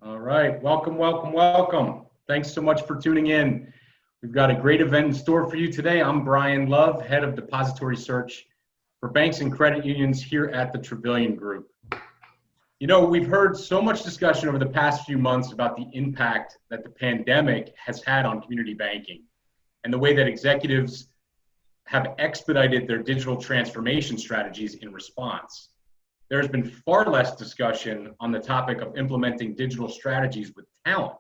All right, welcome, welcome, welcome. Thanks so much for tuning in. We've got a great event in store for you today. I'm Brian Love, Head of Depository Search for Banks and Credit Unions here at the Travillian Group. You know, we've heard so much discussion over the past few months about the impact that the pandemic has had on community banking and the way that executives have expedited their digital transformation strategies in response. There has been far less discussion on the topic of implementing digital strategies with talent.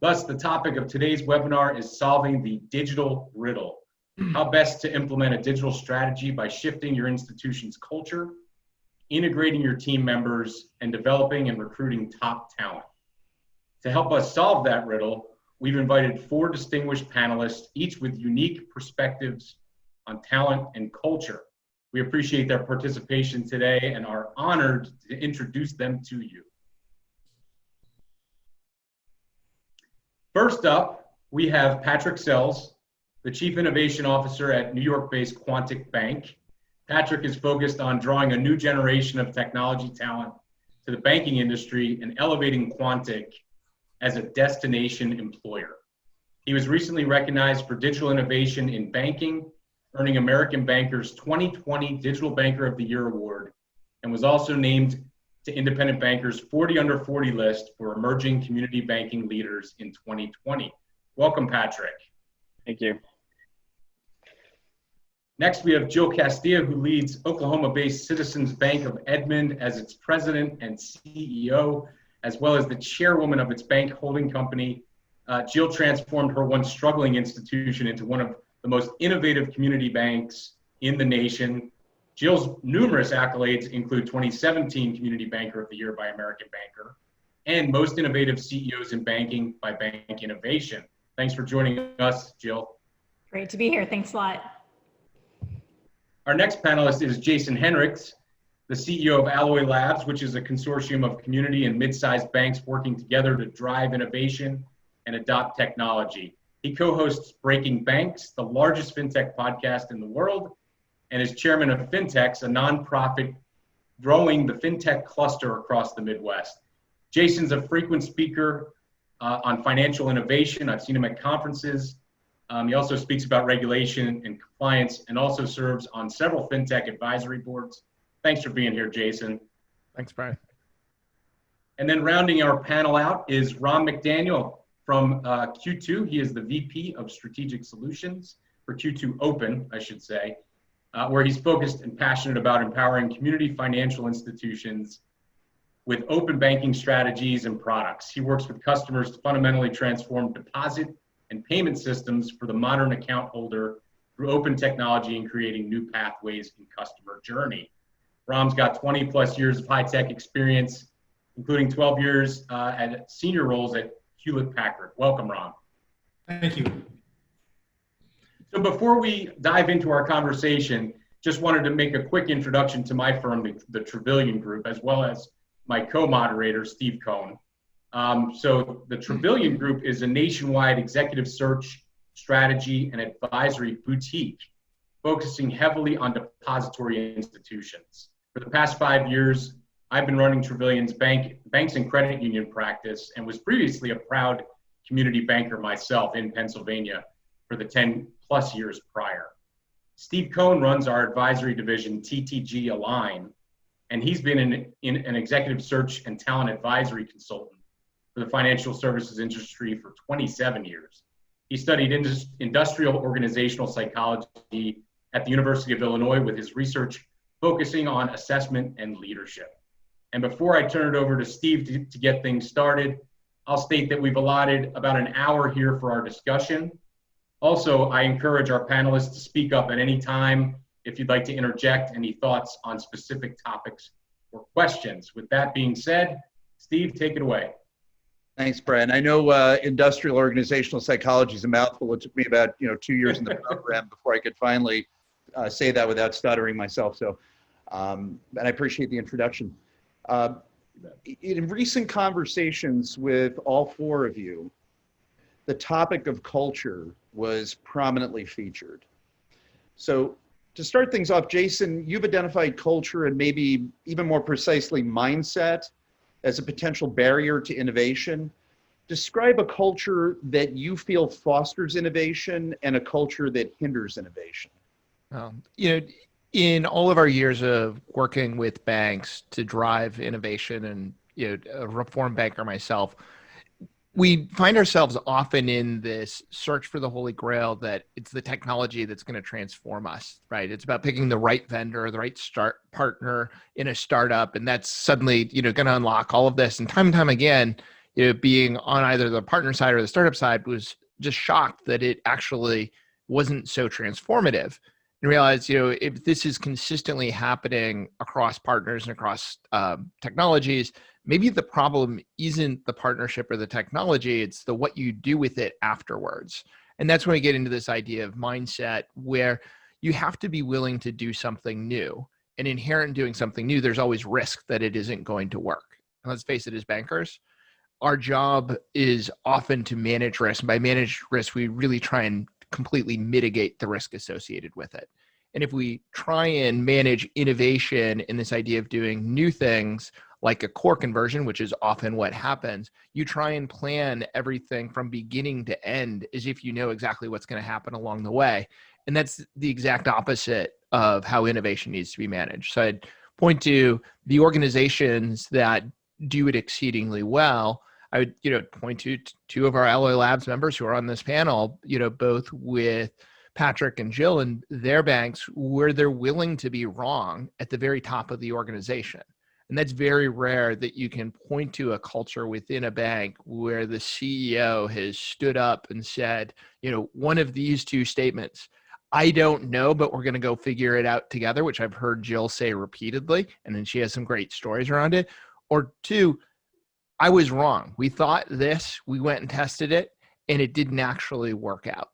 Thus, the topic of today's webinar is solving the digital riddle. How best to implement a digital strategy by shifting your institution's culture, integrating your team members, and developing and recruiting top talent. To help us solve that riddle, we've invited 4 distinguished panelists, each with unique perspectives on talent and culture. We appreciate their participation today and are honored to introduce them to you. First up, we have Patrick Sells, the Chief Innovation Officer at New York-based Quontic Bank. Patrick is focused on drawing a new generation of technology talent to the banking industry and elevating Quontic as a destination employer. He was recently recognized for digital innovation in banking, earning American Banker's 2020 Digital Banker of the Year award, and was also named to Independent Banker's 40 Under 40 list for emerging community banking leaders in 2020. Welcome, Patrick. Thank you. Next, we have Jill Castilla, who leads Oklahoma-based Citizens Bank of Edmond as its president and CEO, as well as the chairwoman of its bank holding company. Jill transformed her once struggling institution into one of the most innovative community banks in the nation. Jill's numerous accolades include 2017 Community Banker of the Year by American Banker and Most Innovative CEOs in Banking by Bank Innovation. Thanks for joining us, Jill. Great to be here. Thanks a lot. Our next panelist is Jason Henrichs, the CEO of Alloy Labs, which is a consortium of community and mid-sized banks working together to drive innovation and adopt technology. He co-hosts Breaking Banks, the largest fintech podcast in the world, and is chairman of Fintechs, a nonprofit growing the fintech cluster across the Midwest. Jason's a frequent speaker on financial innovation. I've seen him at conferences. He also speaks about regulation and compliance and also serves on several fintech advisory boards. Thanks for being here, Jason. Thanks, Brian. And then rounding our panel out is Rahm McDaniel from Q2. He is the VP of Strategic Solutions for Q2 Open, I should say, where he's focused and passionate about empowering community financial institutions with open banking strategies and products. He works with customers to fundamentally transform deposit and payment systems for the modern account holder through open technology and creating new pathways in customer journey. Rahm's got 20 plus years of high-tech experience, including 12 years at senior roles at Hewlett-Packard. Welcome, Rahm. Thank you. So before we dive into our conversation, just wanted to make a quick introduction to my firm, the Travillian Group, as well as my co-moderator, Steve Cohn. So the Travillian Group is a nationwide executive search, strategy, and advisory boutique, focusing heavily on depository institutions. For the past 5 years, I've been running Travillian's Banks and Credit Union practice and was previously a proud community banker myself in Pennsylvania for the 10 plus years prior. Steve Cohn runs our advisory division, TTG Align, and he's been an executive search and talent advisory consultant for the financial services industry for 27 years. He studied industrial organizational psychology at the University of Illinois with his research focusing on assessment and leadership. And before I turn it over to Steve to get things started, I'll state that we've allotted about an hour here for our discussion. Also, I encourage our panelists to speak up at any time if you'd like to interject any thoughts on specific topics or questions. With that being said, Steve, take it away. Thanks, Brian. I know industrial organizational psychology is a mouthful. It took me about 2 years in the program before I could finally say that without stuttering myself. So, and I appreciate the introduction. In recent conversations with all 4 of you, the topic of culture was prominently featured. So to start things off, Jason, you've identified culture and maybe even more precisely mindset as a potential barrier to innovation. Describe a culture that you feel fosters innovation and a culture that hinders innovation. In all of our years of working with banks to drive innovation, and a reform banker myself, we find ourselves often in this search for the holy grail that it's the technology that's going to transform us, right? It's about picking the right vendor, the right partner in a startup, and that's suddenly, going to unlock all of this. And time again, being on either the partner side or the startup side was just shocked that it actually wasn't so transformative. And realize, if this is consistently happening across partners and across technologies, maybe the problem isn't the partnership or the technology, it's the what you do with it afterwards. And that's when we get into this idea of mindset, where you have to be willing to do something new. And inherent in doing something new, there's always risk that it isn't going to work. And let's face it, as bankers, our job is often to manage risk. And by manage risk, we really try and completely mitigate the risk associated with it. And if we try and manage innovation in this idea of doing new things, like a core conversion, which is often what happens, you try and plan everything from beginning to end as if you know exactly what's going to happen along the way. And that's the exact opposite of how innovation needs to be managed. So I'd point to the organizations that do it exceedingly well. I would, point to two of our Alloy Labs members who are on this panel, both with Patrick and Jill and their banks, where they're willing to be wrong at the very top of the organization. And that's very rare that you can point to a culture within a bank where the CEO has stood up and said, one of these two statements, I don't know, but we're going to go figure it out together, which I've heard Jill say repeatedly. And then she has some great stories around it. Or two, I was wrong. We thought this, we went and tested it, and it didn't actually work out.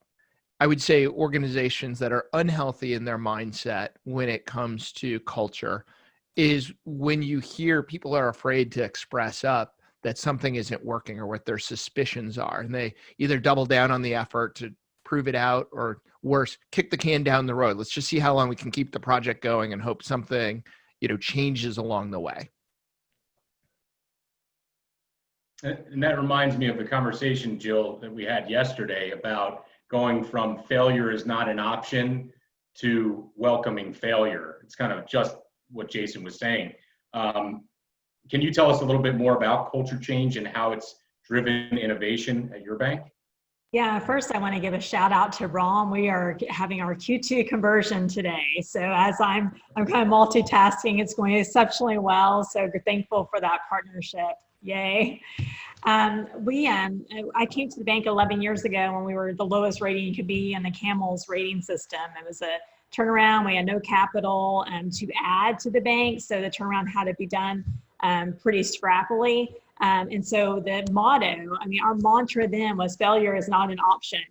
I would say organizations that are unhealthy in their mindset when it comes to culture is when you hear people are afraid to express up that something isn't working or what their suspicions are. And they either double down on the effort to prove it out, or worse, kick the can down the road. Let's just see how long we can keep the project going and hope something, changes along the way. And that reminds me of the conversation, Jill, that we had yesterday about going from failure is not an option to welcoming failure. It's kind of just what Jason was saying. Can you tell us a little bit more about culture change and how it's driven innovation at your bank? Yeah, first I want to give a shout out to Rahm. We are having our Q2 conversion today. So as I'm kind of multitasking, it's going exceptionally well. So we're thankful for that partnership. Yay. I came to the bank 11 years ago when we were the lowest rating you could be in the Camel's rating system. It was a turnaround. We had no capital to add to the bank. So the turnaround had to be done pretty scrappily. And so the motto, our mantra then was failure is not an option.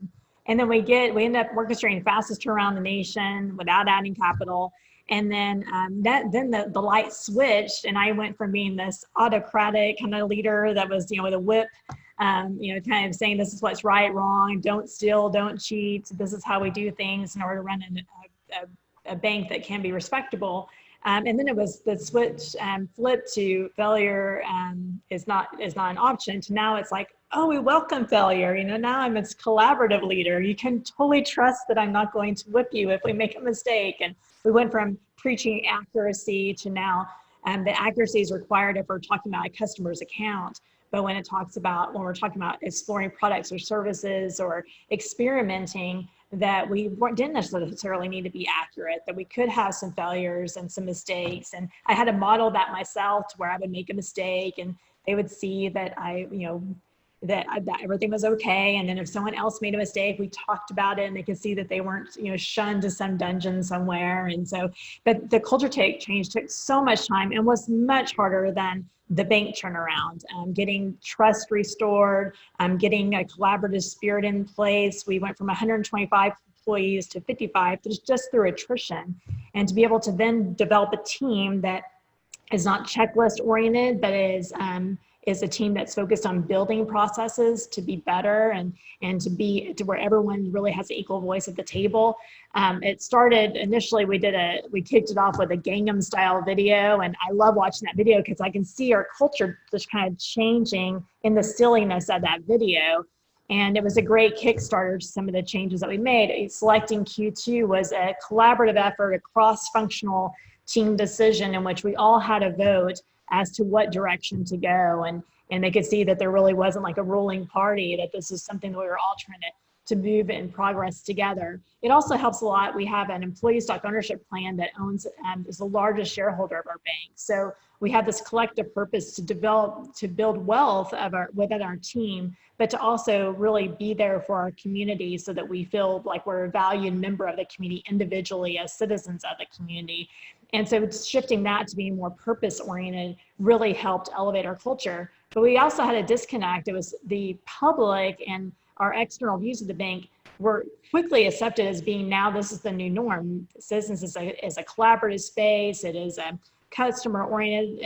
And then we end up orchestrating the fastest turnaround in the nation without adding capital. And then the light switched, and I went from being this autocratic kind of leader that was, with a whip, kind of saying this is what's right, wrong, don't steal, don't cheat. This is how we do things in order to run a bank that can be respectable. And then it was the switch flipped to failure is not an option, to now it's like, oh, we welcome failure. Now I'm a collaborative leader. You can totally trust that I'm not going to whip you if we make a mistake. And we went from preaching accuracy to now the accuracy is required if we're talking about a customer's account. But when we're talking about exploring products or services or experimenting, that we didn't necessarily need to be accurate, that we could have some failures and some mistakes. And I had to model that myself, to where I would make a mistake and they would see that that everything was okay. And then if someone else made a mistake, we talked about it and they could see that they weren't, shunned to some dungeon somewhere. And so, but the culture change took so much time and was much harder than the bank turnaround, getting trust restored, getting a collaborative spirit in place. We went from 125 employees to 55 just through attrition. And to be able to then develop a team that is not checklist oriented, but is is a team that's focused on building processes to be better and to be to where everyone really has an equal voice at the table. It started initially, we kicked it off with a Gangnam style video, and I love watching that video because I can see our culture just kind of changing in the silliness of that video. And it was a great Kickstarter to some of the changes that we made. Selecting Q2 was a collaborative effort, a cross-functional team decision in which we all had a vote as to what direction to go. And they could see that there really wasn't like a ruling party, that this is something that we were all trying to move in progress together. It also helps a lot. We have an employee stock ownership plan that is the largest shareholder of our bank. So we have this collective purpose to build wealth within our team, but to also really be there for our community so that we feel like we're a valued member of the community individually as citizens of the community. And so shifting that to being more purpose-oriented really helped elevate our culture. But we also had a disconnect. It was the public and our external views of the bank were quickly accepted as being now this is the new norm. Citizens is a collaborative space. It is a customer-oriented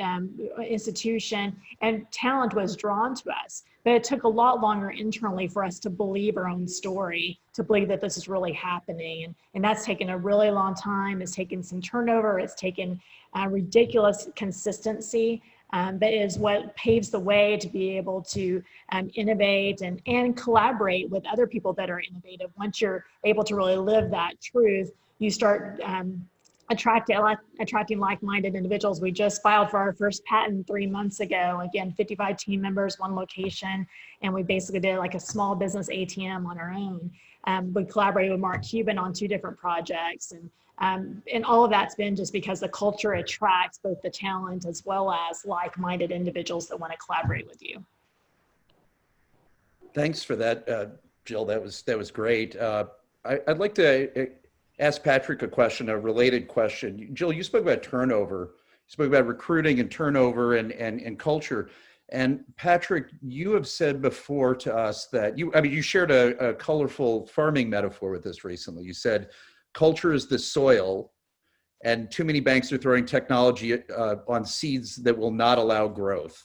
institution, and talent was drawn to us. But it took a lot longer internally for us to believe our own story, to believe that this is really happening. And that's taken a really long time. It's taken some turnover. It's taken ridiculous consistency. That is what paves the way to be able to innovate and collaborate with other people that are innovative. Once you're able to really live that truth, you start attracting like-minded individuals. We just filed for our first patent 3 months ago. Again, 55 team members, one location, and we basically did like a small business ATM on our own. We collaborated with Mark Cuban on 2 different projects, and all of that's been just because the culture attracts both the talent as well as like-minded individuals that want to collaborate with you. Thanks for that, Jill. That was great. I'd like to ask Patrick a related question. Jill, you spoke about turnover. You spoke about recruiting and turnover and culture. And Patrick, you have said before to us that you shared a colorful farming metaphor with us recently. You said culture is the soil, and too many banks are throwing technology on seeds that will not allow growth.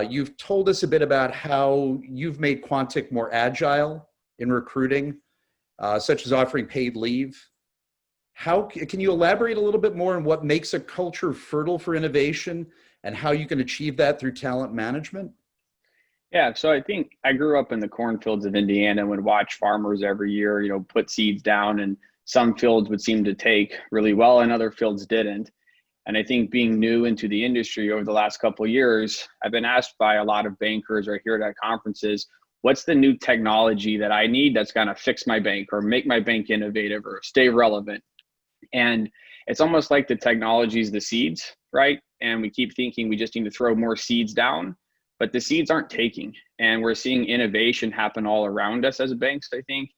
You've told us a bit about how you've made Quontic more agile in recruiting, such as offering paid leave. How can you elaborate a little bit more on what makes a culture fertile for innovation and how you can achieve that through talent management? Yeah, so I think I grew up in the cornfields of Indiana and would watch farmers every year, put seeds down, and some fields would seem to take really well and other fields didn't. And I think being new into the industry over the last couple of years, I've been asked by a lot of bankers or here at conferences, what's the new technology that I need that's going to fix my bank or make my bank innovative or stay relevant? And it's almost like the technology is the seeds, right? And we keep thinking we just need to throw more seeds down, but the seeds aren't taking. And we're seeing innovation happen all around us as banks, I think.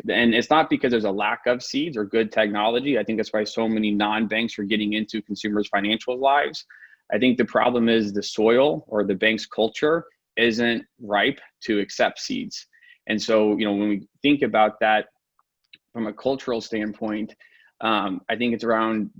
And it's not because there's a lack of seeds or good technology. I think that's why so many non-banks are getting into consumers' financial lives. I think the problem is the soil or the bank's culture isn't ripe to accept seeds. And so, when we think about that from a cultural standpoint, I think it's around,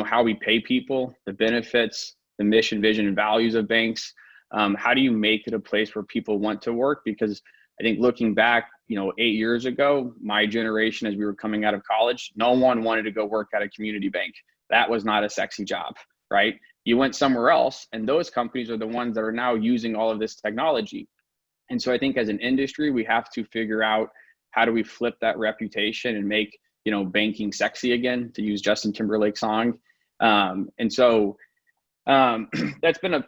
how we pay people, the benefits, the mission, vision, and values of banks. How do you make it a place where people want to work? Because I think looking back, 8 years ago, my generation, as we were coming out of college, no one wanted to go work at a community bank. That was not a sexy job, right? You went somewhere else, and those companies are the ones that are now using all of this technology. And so I think as an industry, we have to figure out how do we flip that reputation and make, banking sexy again, to use Justin Timberlake's song. And so that's been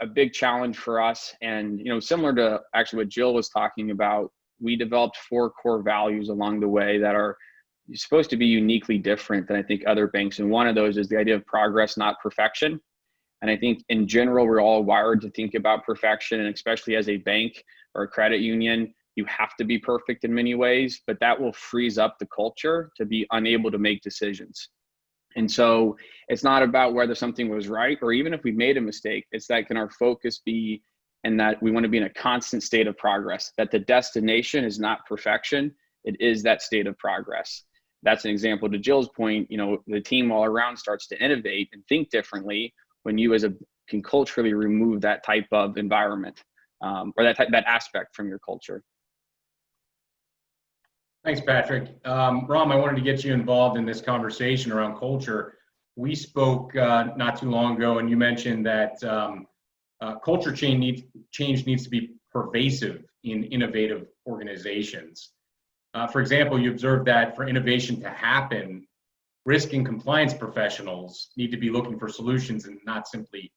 a big challenge for us. And, similar to actually what Jill was talking about, we developed 4 core values along the way that are supposed to be uniquely different than I think other banks. And one of those is the idea of progress, not perfection. And I think in general, we're all wired to think about perfection, and especially as a bank or a credit union, you have to be perfect in many ways, but that will freeze up the culture to be unable to make decisions. And so it's not about whether something was right, or even if we made a mistake, it's that can our focus be, and that we want to be in a constant state of progress, that the destination is not perfection, it is that state of progress. That's an example to Jill's point, the team all around starts to innovate and think differently when you as a can culturally remove that type of environment or that aspect from your culture. Thanks, Patrick. Rahm, I wanted to get you involved in this conversation around culture. We spoke not too long ago, and you mentioned that culture change needs to be pervasive in innovative organizations. For example, you observed that for innovation to happen, risk and compliance professionals need to be looking for solutions and not simply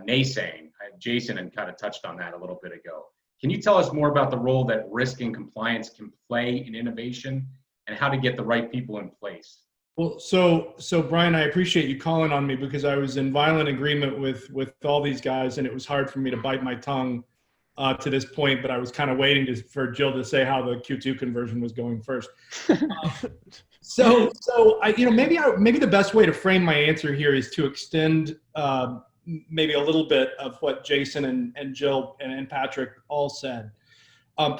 naysaying. Jason had kind of touched on that a little bit ago. Can you tell us more about the role that risk and compliance can play in innovation and how to get the right people in place? Well, so Brian, I appreciate you calling on me because I was in violent agreement with all these guys, and it was hard for me to bite my tongue to this point, but I was kind of waiting for Jill to say how the Q2 conversion was going first. So maybe the best way to frame my answer here is to extend maybe a little bit of what Jason and Jill and Patrick all said.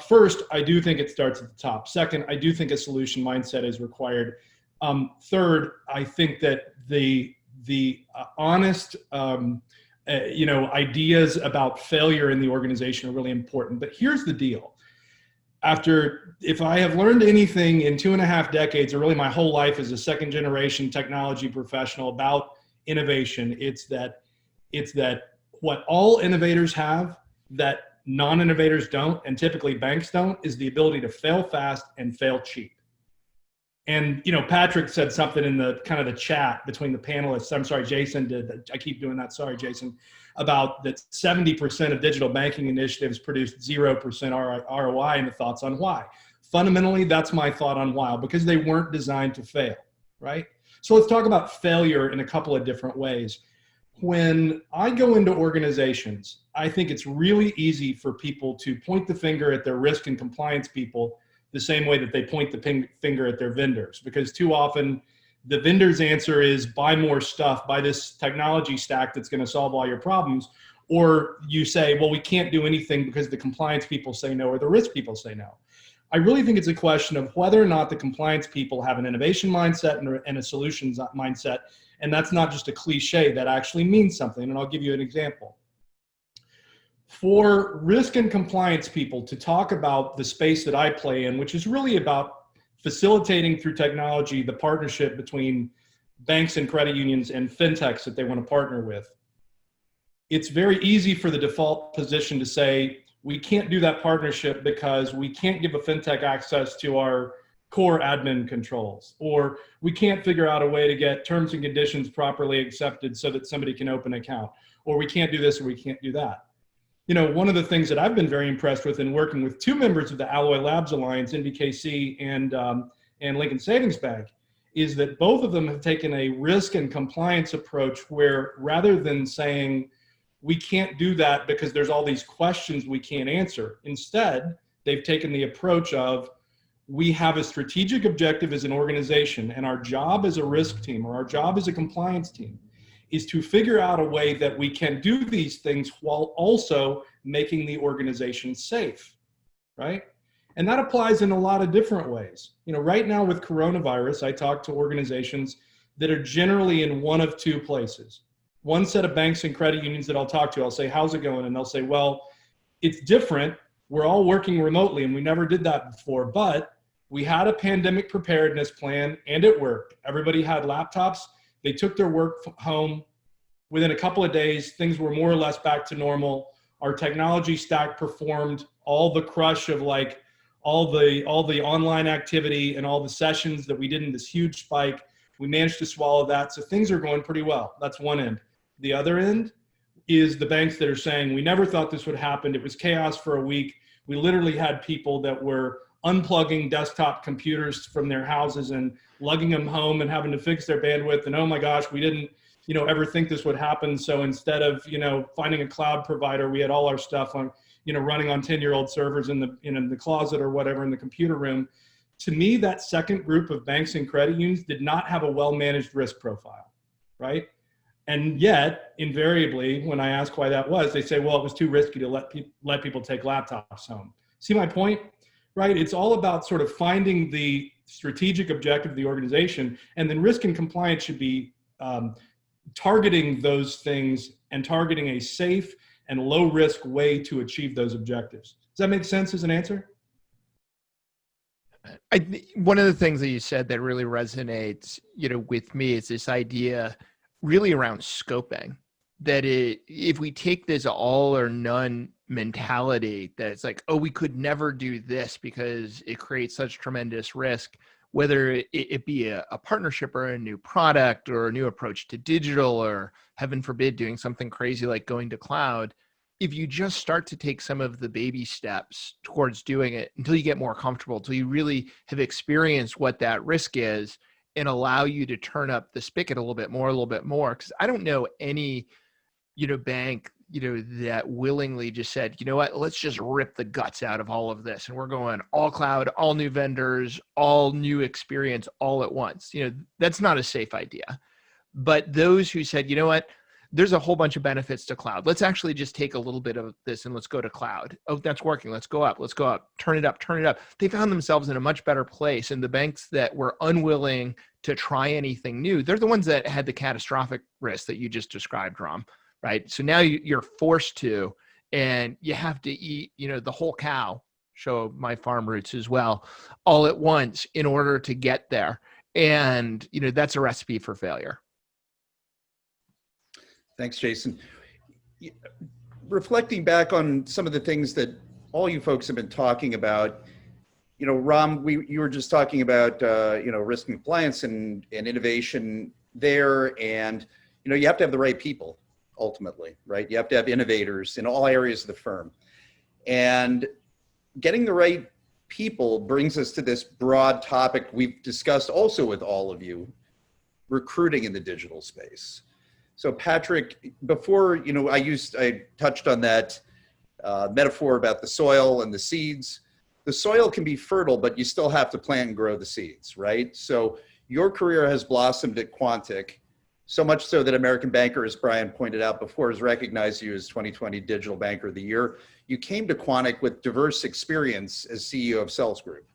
First, I do think it starts at the top. Second, I do think a solution mindset is required. Third, I think that the honest ideas about failure in the organization are really important. But here's the deal. If I have learned anything in 2.5 decades, or really my whole life as a second generation technology professional about innovation, it's that what all innovators have that non-innovators don't, and typically banks don't, is the ability to fail fast and fail cheap. And, Patrick said something in the kind of the chat between the panelists. I'm sorry, Jason did. I keep doing that. Sorry, Jason. About that 70% of digital banking initiatives produced 0% ROI, and the thoughts on why. Fundamentally, that's my thought on why, because they weren't designed to fail, right? So let's talk about failure in a couple of different ways. When I go into organizations, I think it's really easy for people to point the finger at their risk and compliance people the same way that they point the finger at their vendors, because too often the vendor's answer is buy more stuff, buy this technology stack that's going to solve all your problems. Or you say, well, we can't do anything because the compliance people say no, or the risk people say no. I really think it's a question of whether or not the compliance people have an innovation mindset and a solutions mindset. And that's not just a cliche, that actually means something. And I'll give you an example. For risk and compliance people to talk about the space that I play in, which is really about facilitating through technology the partnership between banks and credit unions and fintechs that they want to partner with, it's very easy for the default position to say, we can't do that partnership because we can't give a fintech access to our core admin controls, or we can't figure out a way to get terms and conditions properly accepted so that somebody can open an account, or we can't do this, or we can't do that. One of the things that I've been very impressed with in working with two members of the Alloy Labs Alliance, NBKC and Lincoln Savings Bank, is that both of them have taken a risk and compliance approach where, rather than saying, we can't do that because there's all these questions we can't answer, instead, they've taken the approach of, we have a strategic objective as an organization, and our job as a risk team or our job as a compliance team is to figure out a way that we can do these things while also making the organization safe, right? And that applies in a lot of different ways. Right now with coronavirus, I talk to organizations that are generally in one of two places. One set of banks and credit unions that I'll talk to, I'll say, how's it going? And they'll say, well, it's different. We're all working remotely and we never did that before, but we had a pandemic preparedness plan and it worked. Everybody had laptops. They took their work home. Within a couple of days, things were more or less back to normal. Our technology stack performed all the crush of all the online activity and all the sessions that we did in this huge spike. We managed to swallow that. So things are going pretty well. That's one end. The other end is the banks that are saying, we never thought this would happen. It was chaos for a week. We literally had people that were unplugging desktop computers from their houses and lugging them home and having to fix their bandwidth. And oh my gosh, we didn't, ever think this would happen. So instead of, finding a cloud provider, we had all our stuff on, running on 10-year-old servers in the closet or whatever in the computer room. To me, that second group of banks and credit unions did not have a well-managed risk profile, right? And yet, invariably, when I ask why that was, they say, well, it was too risky to let people take laptops home. See my point? Right? It's all about sort of finding the strategic objective of the organization, and then risk and compliance should be targeting those things and targeting a safe and low risk way to achieve those objectives. Does that make sense as an answer? One of the things that you said that really resonates, with me is this idea really around scoping, that if we take this all or none mentality, that it's like, oh, we could never do this because it creates such tremendous risk, whether it be a partnership or a new product or a new approach to digital, or heaven forbid, doing something crazy like going to cloud. If you just start to take some of the baby steps towards doing it until you get more comfortable, until you really have experienced what that risk is, and allow you to turn up the spigot a little bit more, because I don't know any, bank, that willingly just said, you know what, let's just rip the guts out of all of this. And we're going all cloud, all new vendors, all new experience all at once. That's not a safe idea. But those who said, you know what, there's a whole bunch of benefits to cloud. Let's actually just take a little bit of this and let's go to cloud. Oh, that's working. Let's go up. Turn it up. They found themselves in a much better place. And the banks that were unwilling to try anything new, they're the ones that had the catastrophic risk that you just described, Rahm, right? So now you're forced to, and you have to eat, the whole cow, show my farm roots as well, all at once in order to get there. And, that's a recipe for failure. Thanks, Jason. Reflecting back on some of the things that all you folks have been talking about, Rahm, you were just talking about, risk and compliance and innovation there. And, you have to have the right people ultimately, right? You have to have innovators in all areas of the firm. And getting the right people brings us to this broad topic we've discussed also with all of you, recruiting in the digital space. So Patrick, before, I touched on that metaphor about the soil and the seeds. The soil can be fertile, but you still have to plant and grow the seeds, right? So your career has blossomed at Quontic, so much so that American Banker, as Brian pointed out before, has recognized you as 2020 Digital Banker of the Year. You came to Quontic with diverse experience as CEO of Sales Group.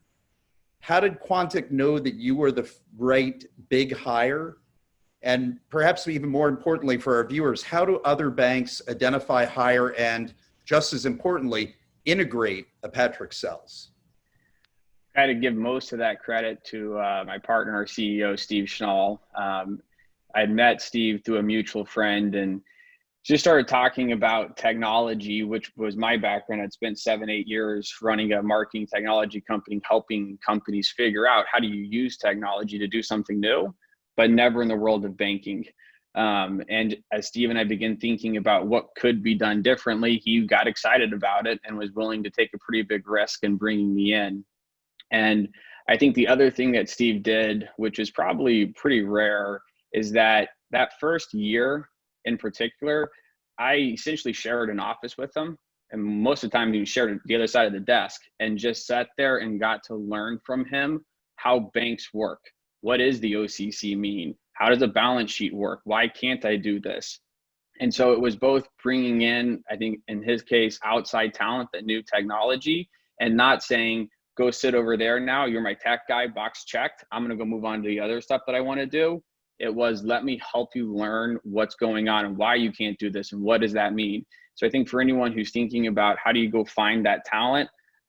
How did Quontic know that you were the right big hire? And perhaps even more importantly for our viewers, how do other banks identify, hire, and just as importantly, integrate a Patrick Sells? I had to give most of that credit to my partner, our CEO, Steve Schnall. I had met Steve through a mutual friend and just started talking about technology, which was my background. I'd spent 7-8 years running a marketing technology company, helping companies figure out how do you use technology to do something new, but never in the world of banking. And as Steve and I began thinking about what could be done differently, he got excited about it and was willing to take a pretty big risk in bringing me in. And I think the other thing that Steve did, which is probably pretty rare, is that first year in particular, I essentially shared an office with him. And most of the time he shared the other side of the desk and just sat there and got to learn from him how banks work. What does the OCC mean? How does a balance sheet work? Why can't I do this? And so it was both bringing in, I think in his case, outside talent that knew technology, and not saying, go sit over there now, you're my tech guy, box checked, I'm gonna go move on to the other stuff that I wanna do. It was, let me help you learn what's going on and why you can't do this and what does that mean? So I think for anyone who's thinking about how do you go find that talent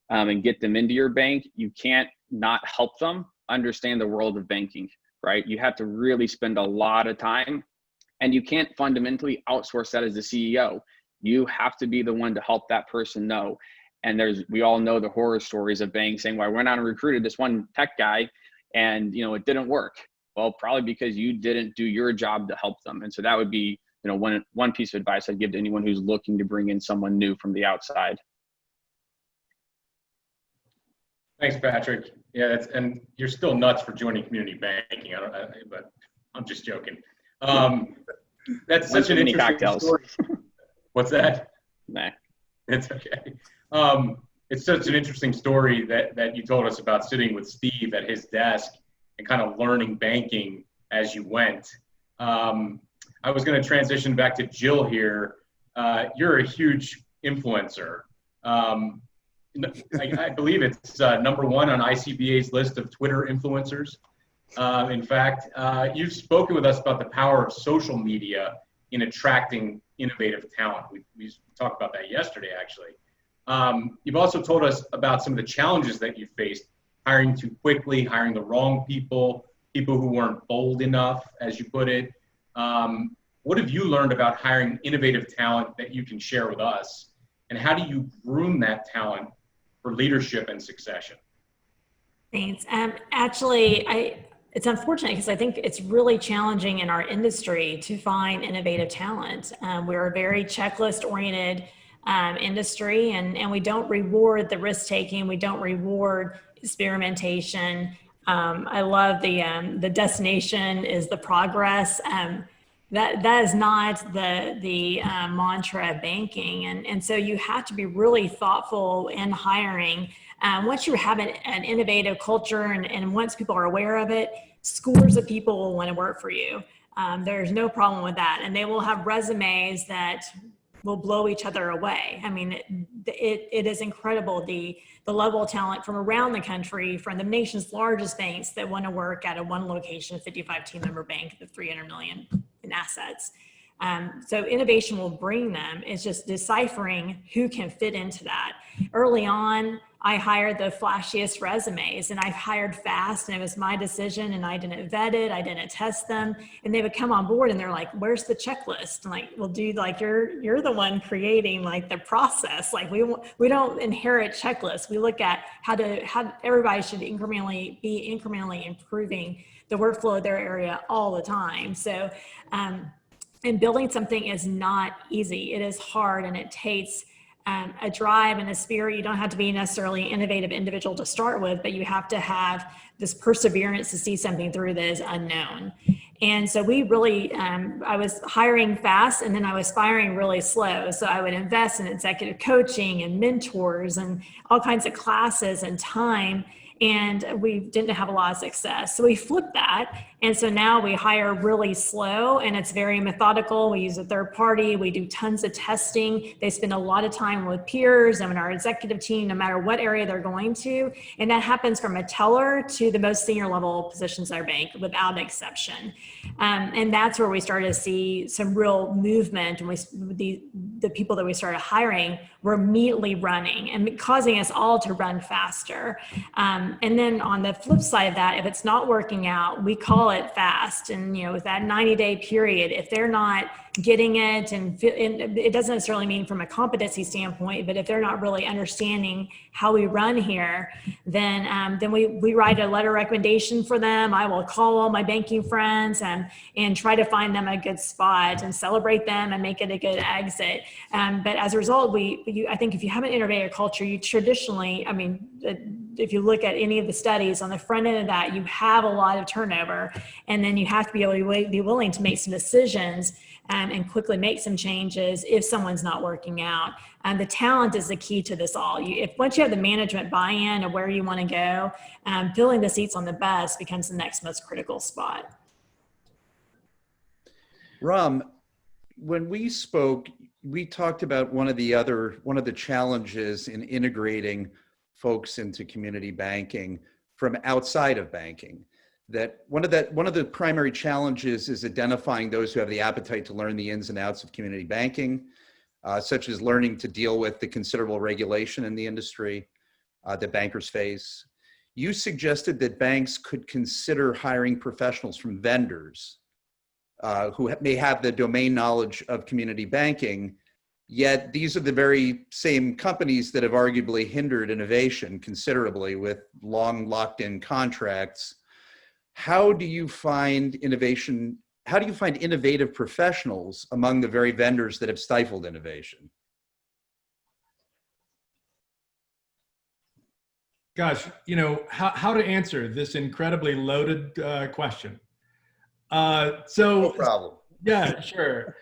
and get them into your bank, you can't not help them understand the world of banking, right? You have to really spend a lot of time, and you can't fundamentally outsource that as the CEO. You have to be the one to help that person know. And we all know the horror stories of banks saying, well, I went out and recruited this one tech guy and it didn't work. Well, probably because you didn't do your job to help them. And so that would be, one piece of advice I'd give to anyone who's looking to bring in someone new from the outside. Thanks, Patrick. Yeah, and you're still nuts for joining community banking. But I'm just joking. That's such an interesting story. What's that? Nah. It's okay. It's such an interesting story that you told us about sitting with Steve at his desk and kind of learning banking as you went. I was going to transition back to Jill here. You're a huge influencer. I believe it's #1 on ICBA's list of Twitter influencers. In fact, you've spoken with us about the power of social media in attracting innovative talent. We talked about that yesterday, actually. You've also told us about some of the challenges that you faced, hiring too quickly, hiring the wrong people, people who weren't bold enough, as you put it. What have you learned about hiring innovative talent that you can share with us? And how do you groom that talent for leadership and succession? Thanks. Actually, it's unfortunate because I think it's really challenging in our industry to find innovative talent. We're a very checklist-oriented industry, and we don't reward the risk-taking. We don't reward experimentation. I love the destination is the progress. That is not the mantra of banking, and so you have to be really thoughtful in hiring. Once you have an innovative culture and once people are aware of it, scores of people will want to work for you. There's no problem with that, and they will have resumes that will blow each other away. I mean, it is incredible the level of talent from around the country, from the nation's largest banks that want to work at a one location, 55 team member bank with 300 million in assets. So innovation will bring them. It's just deciphering who can fit into that. Early on, I hired the flashiest resumes, and I hired fast, and it was my decision, and I didn't vet it, I didn't test them, and they would come on board and they're like, where's the checklist? I'm like, well, dude, like you're the one creating like the process. Like we don't inherit checklists. We look at how everybody should be incrementally improving the workflow of their area all the time. So, and building something is not easy. It is hard, and it takes a drive and a spirit. You don't have to be necessarily an innovative individual to start with, but you have to have this perseverance to see something through that is unknown. And so we really, I was hiring fast, and then I was firing really slow. So I would invest in executive coaching and mentors and all kinds of classes and time, and we didn't have a lot of success. So we flipped that. And so now we hire really slow, and it's very methodical. We use a third party. We do tons of testing. They spend a lot of time with peers and with our executive team, no matter what area they're going to. And that happens from a teller to the most senior level positions at our bank, without exception. And that's where we started to see some real movement. And the people that we started hiring were immediately running and causing us all to run faster. And then on the flip side of that, if it's not working out, we call it fast. And, you know, with that 90-day period, if they're not getting it, and it doesn't necessarily mean from a competency standpoint, but if they're not really understanding how we run here, then we write a letter of recommendation for them. I will call all my banking friends and try to find them a good spot and celebrate them and make it a good exit. But as a result, I think if you have an innovative culture, you traditionally, I mean, if you look at any of the studies on the front end of that, you have a lot of turnover, and then you have to be able to be willing to make some decisions and quickly make some changes if someone's not working out. The talent is the key to this all. Once you have the management buy-in of where you want to go, filling the seats on the bus becomes the next most critical spot. Rahm, when we spoke, we talked about one of the challenges in integrating folks into community banking from outside of banking. That one of the primary challenges is identifying those who have the appetite to learn the ins and outs of community banking, such as learning to deal with the considerable regulation in the industry that bankers face. You suggested that banks could consider hiring professionals from vendors who may have the domain knowledge of community banking, yet these are the very same companies that have arguably hindered innovation considerably with long locked-in contracts. How do you find innovative professionals among the very vendors that have stifled innovation? Gosh, you know, how to answer this incredibly loaded question. No problem. Yeah, sure.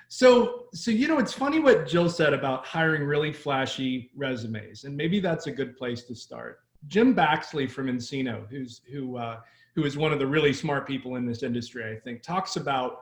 So, you know, it's funny what Jill said about hiring really flashy resumes, and maybe that's a good place to start. Jim Baxley from Encino, who is one of the really smart people in this industry, I think, talks about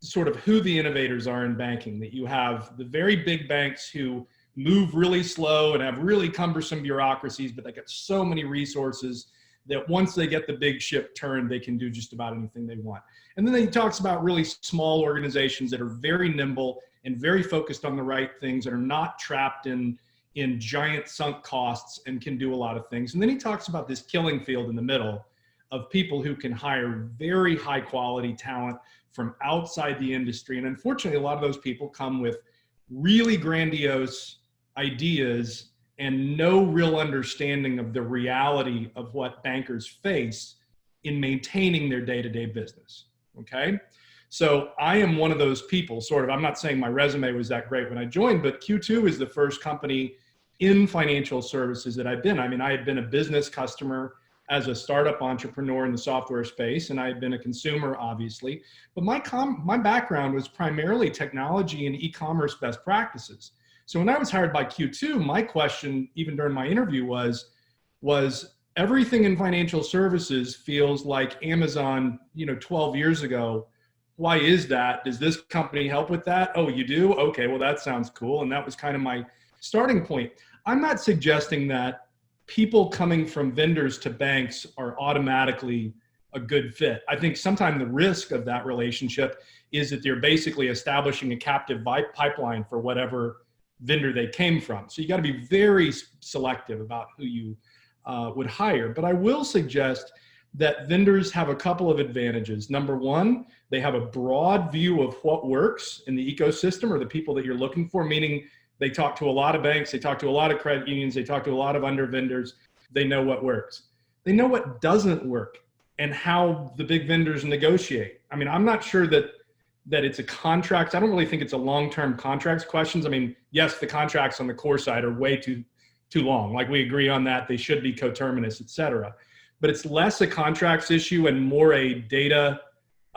sort of who the innovators are in banking, that you have the very big banks who move really slow and have really cumbersome bureaucracies, but they get so many resources that once they get the big ship turned, they can do just about anything they want. And then he talks about really small organizations that are very nimble and very focused on the right things, that are not trapped in giant sunk costs and can do a lot of things. And then he talks about this killing field in the middle of people who can hire very high quality talent from outside the industry. And unfortunately, a lot of those people come with really grandiose ideas and no real understanding of the reality of what bankers face in maintaining their day-to-day business, okay? So I am one of those people, sort of. I'm not saying my resume was that great when I joined, but Q2 is the first company in financial services that I've been. I mean, I had been a business customer as a startup entrepreneur in the software space, and I had been a consumer, obviously. But my background was primarily technology and e-commerce best practices. So when I was hired by Q2, my question, even during my interview, was everything in financial services feels like Amazon, 12 years ago. Why is that? Does this company help with that? Oh, you do? Okay, well, that sounds cool. And that was kind of my starting point. I'm not suggesting that people coming from vendors to banks are automatically a good fit. I think sometimes the risk of that relationship is that they're basically establishing a captive pipeline for whatever vendor they came from. So you got to be very selective about who you would hire. But I will suggest that vendors have a couple of advantages. Number one, they have a broad view of what works in the ecosystem or the people that you're looking for, meaning they talk to a lot of banks, they talk to a lot of credit unions, they talk to a lot of under vendors. They know what works. They know what doesn't work and how the big vendors negotiate. I mean, I'm not sure that it's a contract. I don't really think it's a long-term contracts questions. I mean, yes, the contracts on the core side are way too long. Like, we agree on that. They should be coterminous, et cetera. But it's less a contracts issue and more a data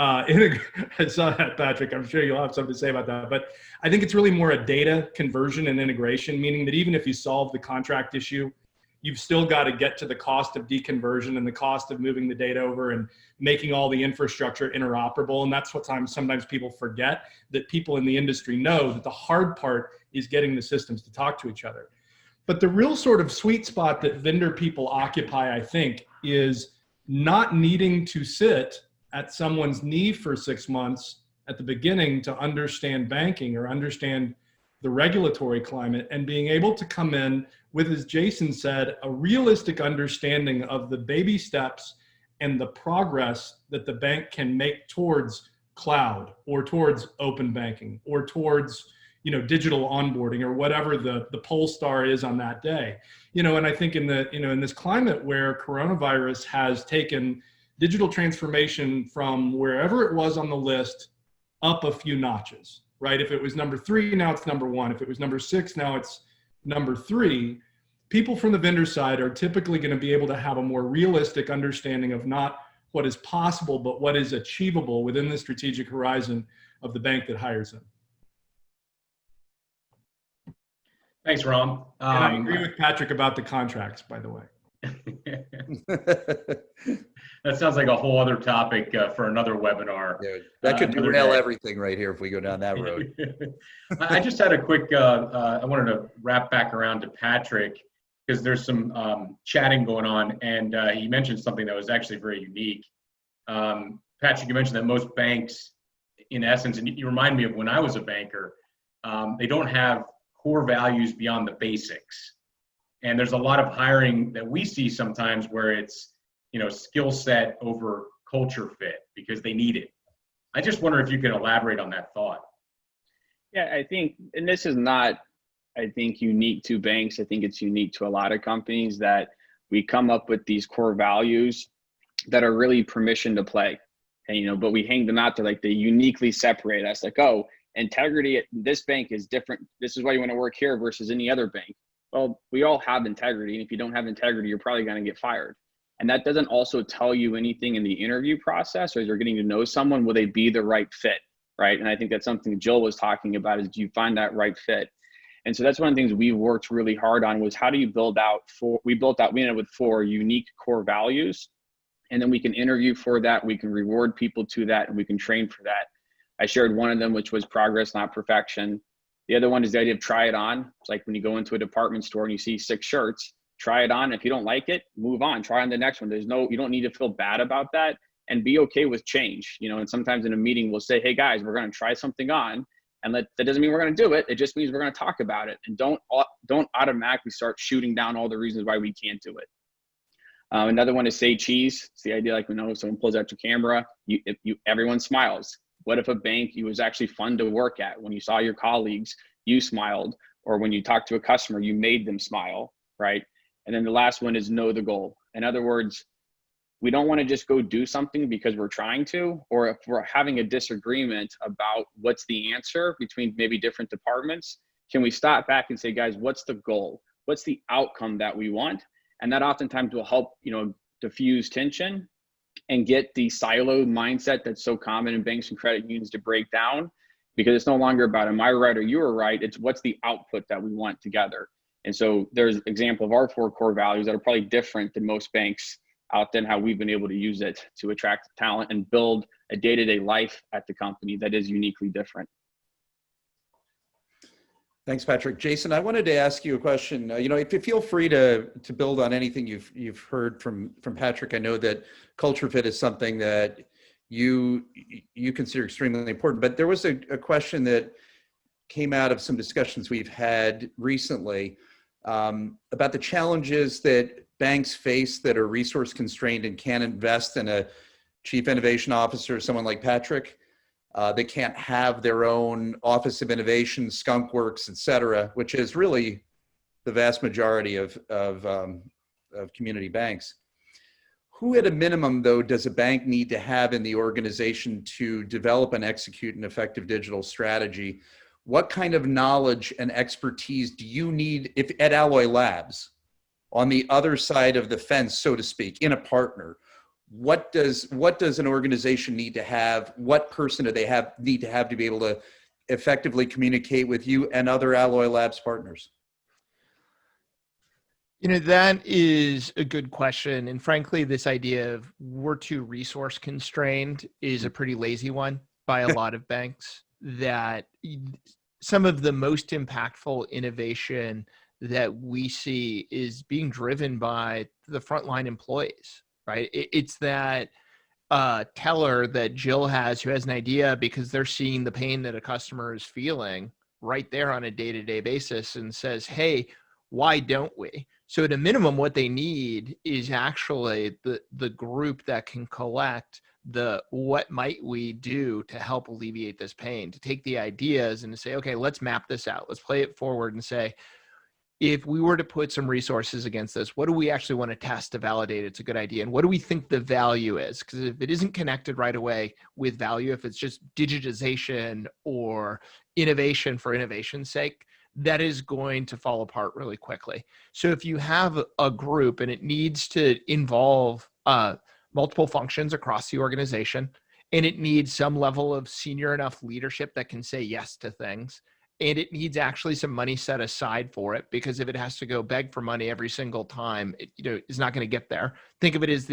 I saw that, Patrick. I'm sure you'll have something to say about that. But I think it's really more a data conversion and integration, meaning that even if you solve the contract issue, you've still got to get to the cost of deconversion and the cost of moving the data over and making all the infrastructure interoperable. And that's what sometimes people forget, that people in the industry know that the hard part is getting the systems to talk to each other. But the real sort of sweet spot that vendor people occupy, I think, is not needing to sit at someone's knee for 6 months at the beginning to understand banking or understand the regulatory climate, and being able to come in with, as Jason said, a realistic understanding of the baby steps and the progress that the bank can make towards cloud or towards open banking or towards digital onboarding or whatever the pole star is on that day. And I think in this climate where coronavirus has taken digital transformation from wherever it was on the list up a few notches, right? If it was number 3, now it's number 1. If it was number 6, now it's number 3. People from the vendor side are typically going to be able to have a more realistic understanding of not what is possible, but what is achievable within the strategic horizon of the bank that hires them. Thanks, Rahm. And I agree with Patrick about the contracts, by the way. That sounds like a whole other topic for another webinar. Yeah, that could derail everything right here if we go down that road. I just had a quick, I wanted to wrap back around to Patrick, because there's some chatting going on, and he mentioned something that was actually very unique. Patrick, you mentioned that most banks, in essence, and you remind me of when I was a banker, they don't have core values beyond the basics. And there's a lot of hiring that we see sometimes where it's, skill set over culture fit because they need it. I just wonder if you could elaborate on that thought. Yeah, I think, and this is not, I think, unique to banks. I think it's unique to a lot of companies that we come up with these core values that are really permission to play. And, but we hang them out there like they uniquely separate us. Like, oh, integrity at this bank is different. This is why you want to work here versus any other bank. Well, we all have integrity. And if you don't have integrity, you're probably going to get fired. And that doesn't also tell you anything in the interview process, or as you're getting to know someone, will they be the right fit, right? And I think that's something Jill was talking about, is do you find that right fit? And so that's one of the things we worked really hard on, was how do you build out we ended up with 4 unique core values, and then we can interview for that, we can reward people to that, and we can train for that. I shared one of them, which was progress, not perfection. The other one is the idea of try it on. It's like when you go into a department store and you see 6 shirts, try it on. If you don't like it, move on, try on the next one. You don't need to feel bad about that, and be okay with change. And sometimes in a meeting we'll say, hey guys, we're going to try something on, and that doesn't mean we're going to do it. It just means we're going to talk about it, and don't automatically start shooting down all the reasons why we can't do it. Another one is say cheese. It's the idea, like, someone pulls out your camera, everyone smiles. What if a bank, it was actually fun to work at? When you saw your colleagues, you smiled, or when you talked to a customer, you made them smile, right? And then the last one is know the goal. In other words, we don't want to just go do something because we're trying to, or if we're having a disagreement about what's the answer between maybe different departments, can we stop back and say, guys, what's the goal? What's the outcome that we want? And that oftentimes will help, diffuse tension and get the siloed mindset that's so common in banks and credit unions to break down, because it's no longer about am I right or you are right. It's what's the output that we want together. And so there's an example of our 4 core values that are probably different than most banks out there, and how we've been able to use it to attract talent and build a day-to-day life at the company that is uniquely different. Thanks, Patrick. Jason, I wanted to ask you a question. If you feel free to build on anything you've heard from Patrick. I know that culture fit is something that you consider extremely important, but there was a question that came out of some discussions we've had recently about the challenges that banks face that are resource constrained and can't invest in a chief innovation officer, someone like Patrick. They can't have their own office of innovation, skunk works, et cetera, which is really the vast majority of community banks. Who at a minimum, though, does a bank need to have in the organization to develop and execute an effective digital strategy? What kind of knowledge and expertise do you need if at Alloy Labs, on the other side of the fence, so to speak, in a partner? What does an organization need to have? What person do they need to have to be able to effectively communicate with you and other Alloy Labs partners? That is a good question. And frankly, this idea of we're too resource constrained is a pretty lazy one by a lot of banks. That some of the most impactful innovation that we see is being driven by the frontline employees, right? It's that teller that Jill has who has an idea because they're seeing the pain that a customer is feeling right there on a day-to-day basis and says, hey, why don't we? So at a minimum, what they need is actually the group that can collect the what might we do to help alleviate this pain, to take the ideas and to say, okay, let's map this out. Let's play it forward and say, if we were to put some resources against this, what do we actually want to test to validate it's a good idea? And what do we think the value is? Because if it isn't connected right away with value, if it's just digitization or innovation for innovation's sake, that is going to fall apart really quickly. So if you have a group and it needs to involve multiple functions across the organization, and it needs some level of senior enough leadership that can say yes to things, and it needs actually some money set aside for it, because if it has to go beg for money every single time, it's not going to get there. Think of it as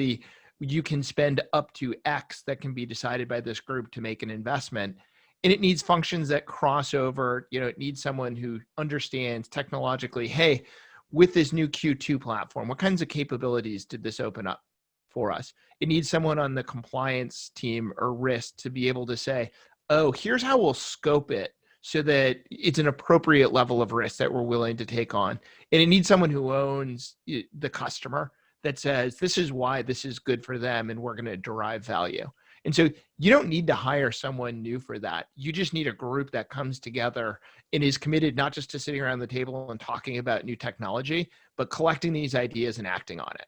you can spend up to X that can be decided by this group to make an investment. And it needs functions that cross over. It needs someone who understands technologically, hey, with this new Q2 platform, what kinds of capabilities did this open up for us? It needs someone on the compliance team or risk to be able to say, oh, here's how we'll scope it so that it's an appropriate level of risk that we're willing to take on. And it needs someone who owns the customer that says, this is why this is good for them and we're going to derive value. And so you don't need to hire someone new for that. You just need a group that comes together and is committed not just to sitting around the table and talking about new technology, but collecting these ideas and acting on it.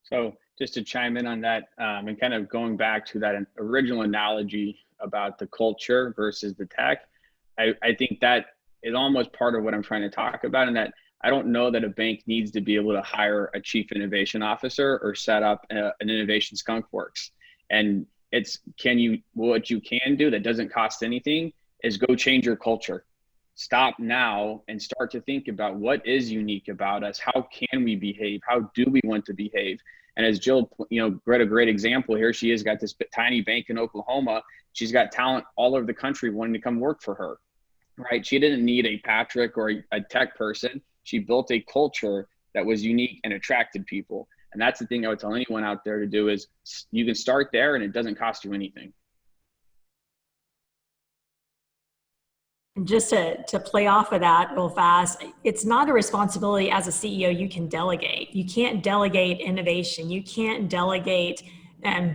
So just to chime in on that, and kind of going back to that original analogy about the culture versus the tech, I think that is almost part of what I'm trying to talk about, and that I don't know that a bank needs to be able to hire a chief innovation officer or set up an innovation skunk works. And what you can do that doesn't cost anything is go change your culture. Stop now and start to think about what is unique about us. How can we behave? How do we want to behave? And as Jill, read a great example here, she has got this tiny bank in Oklahoma. She's got talent all over the country wanting to come work for her. right? She didn't need a Patrick or a tech person. She built a culture that was unique and attracted people. And that's the thing I would tell anyone out there to do is you can start there and it doesn't cost you anything. And just to play off of that real fast, it's not a responsibility as a CEO you can delegate. You can't delegate innovation. You can't delegate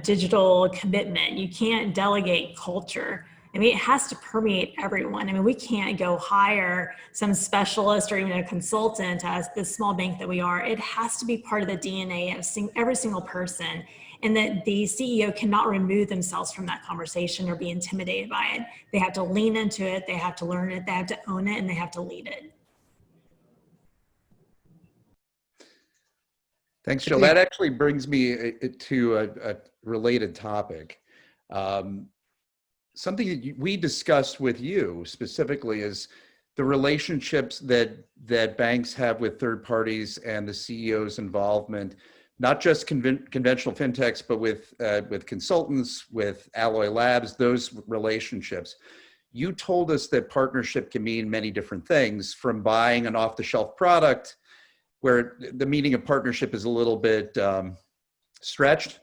digital commitment. You can't delegate culture. I mean, it has to permeate everyone. I mean, we can't go hire some specialist or even a consultant as the small bank that we are. It has to be part of the DNA of every single person, and that the CEO cannot remove themselves from that conversation or be intimidated by it. They have to lean into it, they have to learn it, they have to own it, and they have to lead it. Thanks, Jill. That actually brings me to a related topic. Something that we discussed with you specifically is the relationships that banks have with third parties and the CEO's involvement, not just conventional fintechs, but with consultants, with Alloy Labs, those relationships. You told us that partnership can mean many different things, from buying an off-the-shelf product, where the meaning of partnership is a little bit stretched,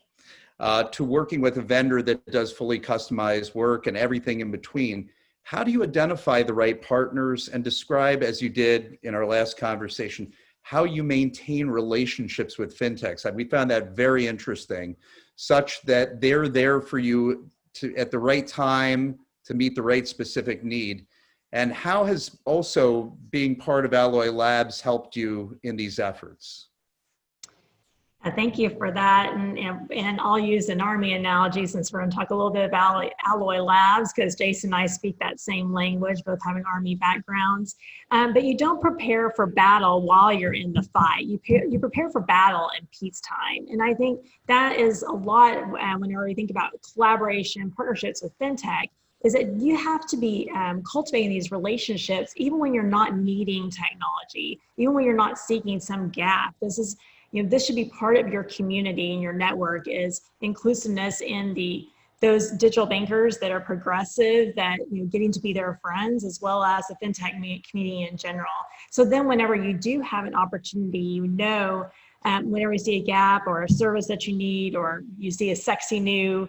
to working with a vendor that does fully customized work and everything in between. How do you identify the right partners and describe, as you did in our last conversation, how you maintain relationships with fintechs? And we found that very interesting, such that they're there for you at the right time to meet the right specific need. And how has also being part of Alloy Labs helped you in these efforts? Thank you for that. And I'll use an Army analogy since we're going to talk a little bit about Alloy Labs, because Jason and I speak that same language, both having Army backgrounds. But you don't prepare for battle while you're in the fight. You prepare for battle in peacetime. And I think that is a lot whenever we think about collaboration, partnerships with fintech, is that you have to be cultivating these relationships even when you're not needing technology, even when you're not seeking some gap. This should be part of your community and your network, is inclusiveness in those digital bankers that are progressive, that getting to be their friends, as well as the fintech community in general. So then whenever you do have an opportunity, whenever you see a gap or a service that you need, or you see a sexy new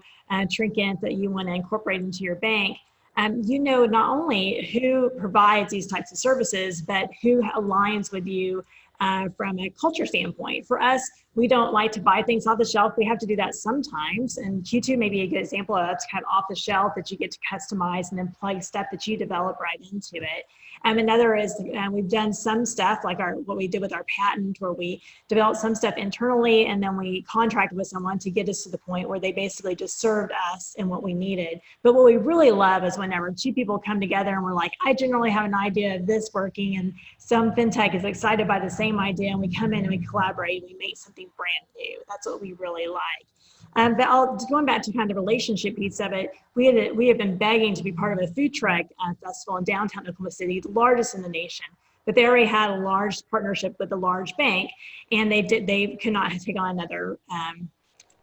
trinket that you want to incorporate into your bank, not only who provides these types of services, but who aligns with you from a culture standpoint. For us, we don't like to buy things off the shelf. We have to do that sometimes. And Q2 may be a good example of that's kind of off the shelf that you get to customize and then plug stuff that you develop right into it. Another is we've done some stuff like what we did with our patent, where we developed some stuff internally and then we contracted with someone to get us to the point where they basically just served us and what we needed. But what we really love is whenever two people come together and we're like, I generally have an idea of this working, and some fintech is excited by the same idea, and we come in and we collaborate and we make something brand new. That's what we really like. But going back to kind of the relationship piece of it, we have been begging to be part of a food truck festival in downtown Oklahoma City, the largest in the nation. But they already had a large partnership with a large bank, and they could not take on another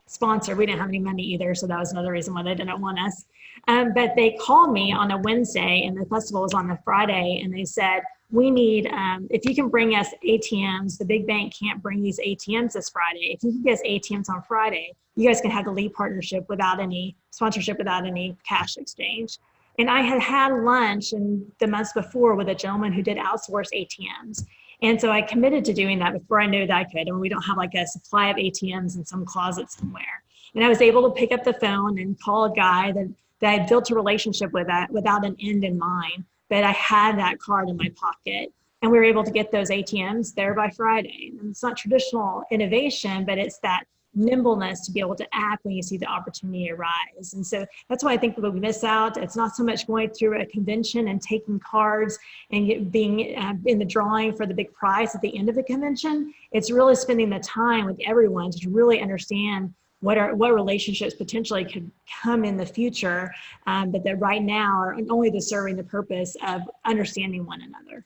sponsor. We didn't have any money either, so that was another reason why they didn't want us. But they called me on a Wednesday, and the festival was on a Friday, and they said, we need, if you can bring us ATMs, the big bank can't bring these ATMs this Friday. If you can get us ATMs on Friday, you guys can have the lead partnership without any sponsorship, without any cash exchange. And I had lunch in the months before with a gentleman who did outsource ATMs. And so I committed to doing that before I knew that I could. And we don't have like a supply of ATMs in some closet somewhere. And I was able to pick up the phone and call a guy that I had built a relationship with without an end in mind. But I had that card in my pocket, and we were able to get those ATMs there by Friday. And it's not traditional innovation, but it's that nimbleness to be able to act when you see the opportunity arise. And so that's why I think we miss out. It's not so much going through a convention and taking cards and being in the drawing for the big prize at the end of the convention. It's really spending the time with everyone to really understand what relationships potentially could come in the future, but that right now are only serving the purpose of understanding one another.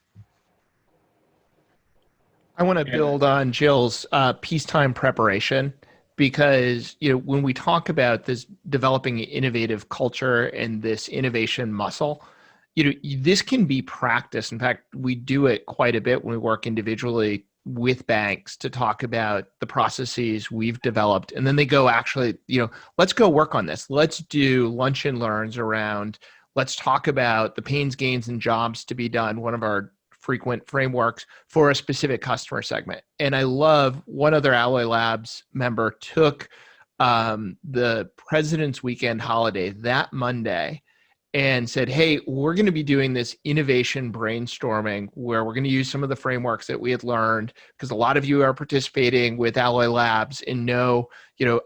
I want to build on Jill's peacetime preparation, because when we talk about this developing innovative culture and this innovation muscle, this can be practiced. In fact, we do it quite a bit when we work individually with banks to talk about the processes we've developed. And then they go, actually, let's go work on this. Let's do lunch and learns around, let's talk about the pains, gains, and jobs to be done, one of our frequent frameworks for a specific customer segment. And I love one other Alloy Labs member took the President's Weekend holiday that Monday and said, hey, we're going to be doing this innovation brainstorming where we're going to use some of the frameworks that we had learned, because a lot of you are participating with Alloy Labs and know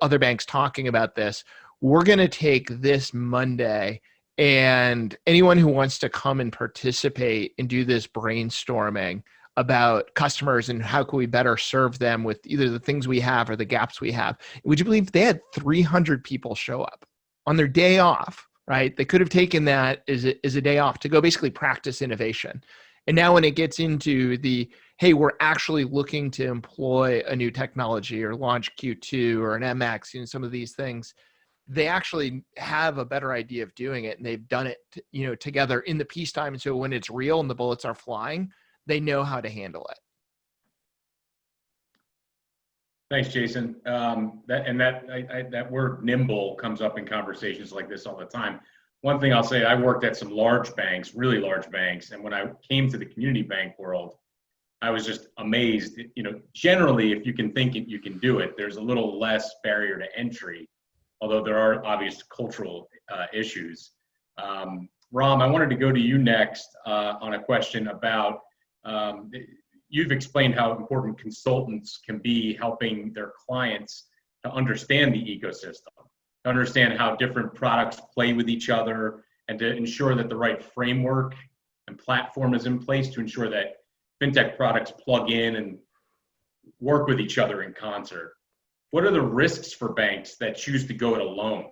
other banks talking about this. We're going to take this Monday, and anyone who wants to come and participate and do this brainstorming about customers and how can we better serve them with either the things we have or the gaps we have. Would you believe they had 300 people show up on their day off? Right? They could have taken that as a day off to go basically practice innovation. And now when it gets into the, hey, we're actually looking to employ a new technology or launch Q2 or an MX, some of these things, they actually have a better idea of doing it, and they've done it, together in the peacetime. And so when it's real and the bullets are flying, they know how to handle it. Thanks, Jason. That word nimble comes up in conversations like this all the time. One thing I'll say, I worked at some large banks, really large banks, and when I came to the community bank world, I was just amazed. Generally, if you can think it, you can do it. There's a little less barrier to entry, although there are obvious cultural issues. Rahm, I wanted to go to you next on a question about you've explained how important consultants can be helping their clients to understand the ecosystem, to understand how different products play with each other, and to ensure that the right framework and platform is in place to ensure that fintech products plug in and work with each other in concert. What are the risks for banks that choose to go it alone,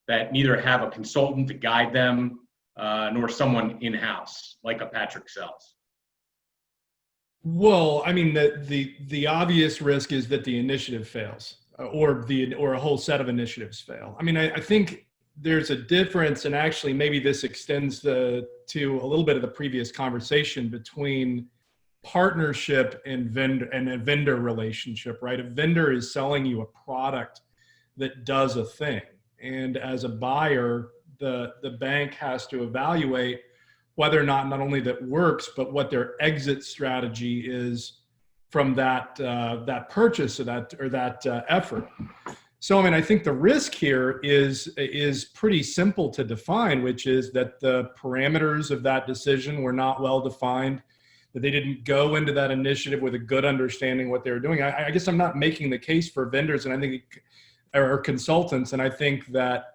that neither have a consultant to guide them nor someone in-house like a Patrick Sells? Well, I mean, the obvious risk is that the initiative fails, or a whole set of initiatives fail. I mean, I think there's a difference, and actually maybe this extends to a little bit of the previous conversation between partnership and a vendor relationship, right? A vendor is selling you a product that does a thing, and as a buyer, the bank has to evaluate whether or not only that works, but what their exit strategy is from that purchase or that effort. So, I mean, I think the risk here is pretty simple to define, which is that the parameters of that decision were not well defined, that they didn't go into that initiative with a good understanding what they were doing. I guess I'm not making the case for vendors, and I think, or consultants, and I think that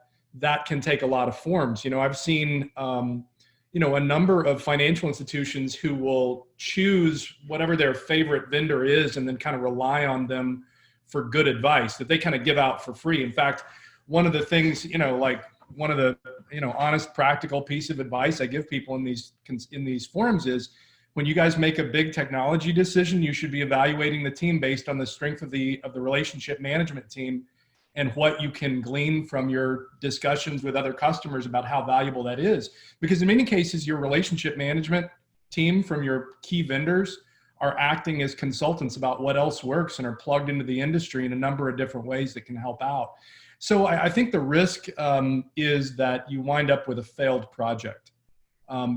can take a lot of forms. I've seen a number of financial institutions who will choose whatever their favorite vendor is and then kind of rely on them for good advice that they kind of give out for free. In fact, one of the things, one of the, honest, practical piece of advice I give people in these forums is, when you guys make a big technology decision, you should be evaluating the team based on the strength of the relationship management team and what you can glean from your discussions with other customers about how valuable that is. Because in many cases, your relationship management team from your key vendors are acting as consultants about what else works and are plugged into the industry in a number of different ways that can help out. So I think the risk is that you wind up with a failed project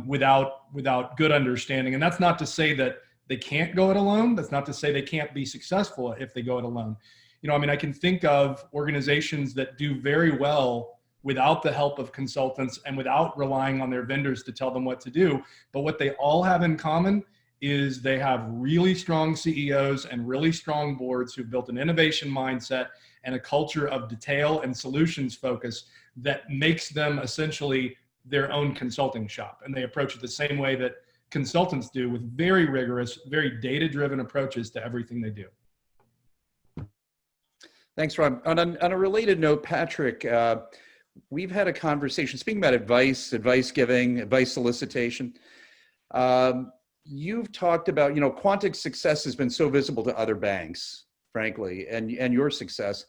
without good understanding. And that's not to say that they can't go it alone. That's not to say they can't be successful if they go it alone. I can think of organizations that do very well without the help of consultants and without relying on their vendors to tell them what to do. But what they all have in common is they have really strong CEOs and really strong boards who've built an innovation mindset and a culture of detail and solutions focus that makes them essentially their own consulting shop. And they approach it the same way that consultants do, with very rigorous, very data-driven approaches to everything they do. Thanks, Rob. On a related note, Patrick, we've had a conversation, speaking about advice giving, advice solicitation. You've talked about, Quontic's success has been so visible to other banks, frankly, and your success,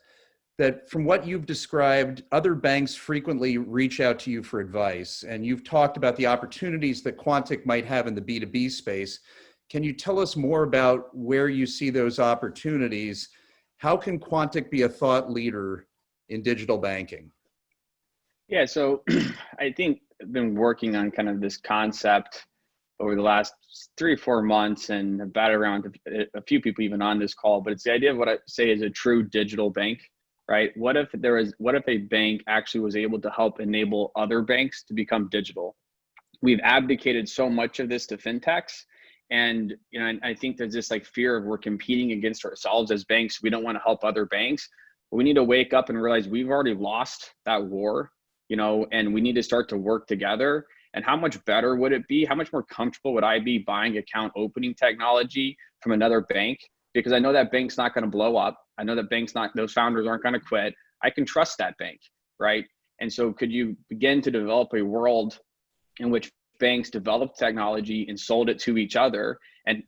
that from what you've described, other banks frequently reach out to you for advice, and you've talked about the opportunities that Quontic might have in the B2B space. Can you tell us more about where you see those opportunities? How can Quontic be a thought leader in digital banking? Yeah, so I think I've been working on kind of this concept over the last 3 or 4 months, and I've batted around a few people even on this call, but it's the idea of what I say is a true digital bank, right? What if a bank actually was able to help enable other banks to become digital? We've abdicated so much of this to fintechs. And I think there's this like fear of we're competing against ourselves as banks. We don't want to help other banks. But we need to wake up and realize we've already lost that war, and we need to start to work together. And how much better would it be? How much more comfortable would I be buying account opening technology from another bank? Because I know that bank's not going to blow up. I know that those founders aren't going to quit. I can trust that bank, right? And so could you begin to develop a world in which banks developed technology and sold it to each other? And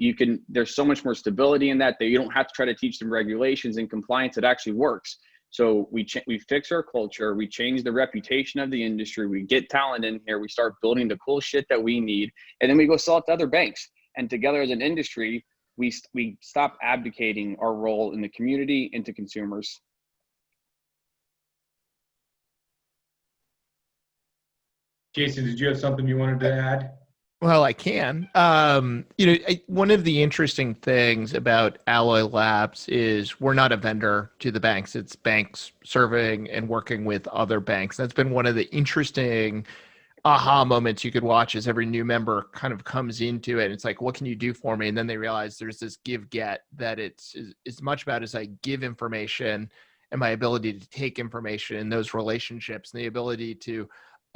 there's so much more stability in that you don't have to try to teach them regulations and compliance. It actually works. So we fix our culture, we change the reputation of the industry, we get talent in here, we start building the cool shit that we need, and then we go sell it to other banks. And together as an industry, we stop abdicating our role in the community and to consumers. Jason, did you have something you wanted to add? Well, I can. One of the interesting things about Alloy Labs is we're not a vendor to the banks. It's banks serving and working with other banks. That's been one of the interesting aha moments you could watch as every new member kind of comes into it. It's like, what can you do for me? And then they realize there's this give-get that it's as much about as I give information and my ability to take information in those relationships and the ability to,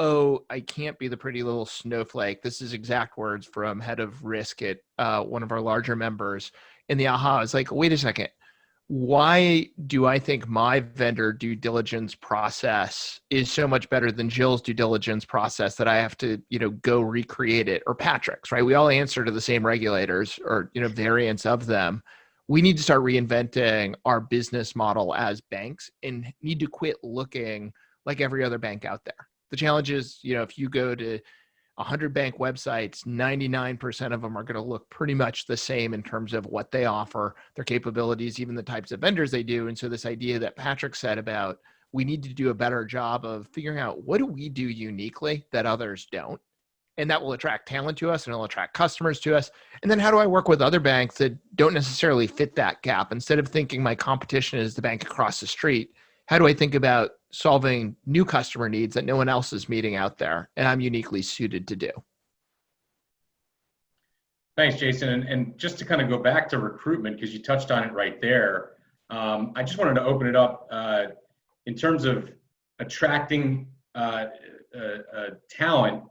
oh, I can't be the pretty little snowflake. This is exact words from head of risk at one of our larger members. And the aha is like, wait a second. Why do I think my vendor due diligence process is so much better than Jill's due diligence process that I have to, go recreate it, or Patrick's, right? We all answer to the same regulators or, variants of them. We need to start reinventing our business model as banks and need to quit looking like every other bank out there. The challenge is, if you go to 100 bank websites, 99% of them are going to look pretty much the same in terms of what they offer, their capabilities, even the types of vendors they do. And so this idea that Patrick said about we need to do a better job of figuring out what do we do uniquely that others don't. And that will attract talent to us and it'll attract customers to us. And then how do I work with other banks that don't necessarily fit that gap? Instead of thinking my competition is the bank across the street, how do I think about solving new customer needs that no one else is meeting out there and I'm uniquely suited to do? Thanks, Jason. And just to kind of go back to recruitment, because you touched on it right there, I just wanted to open it up in terms of attracting talent.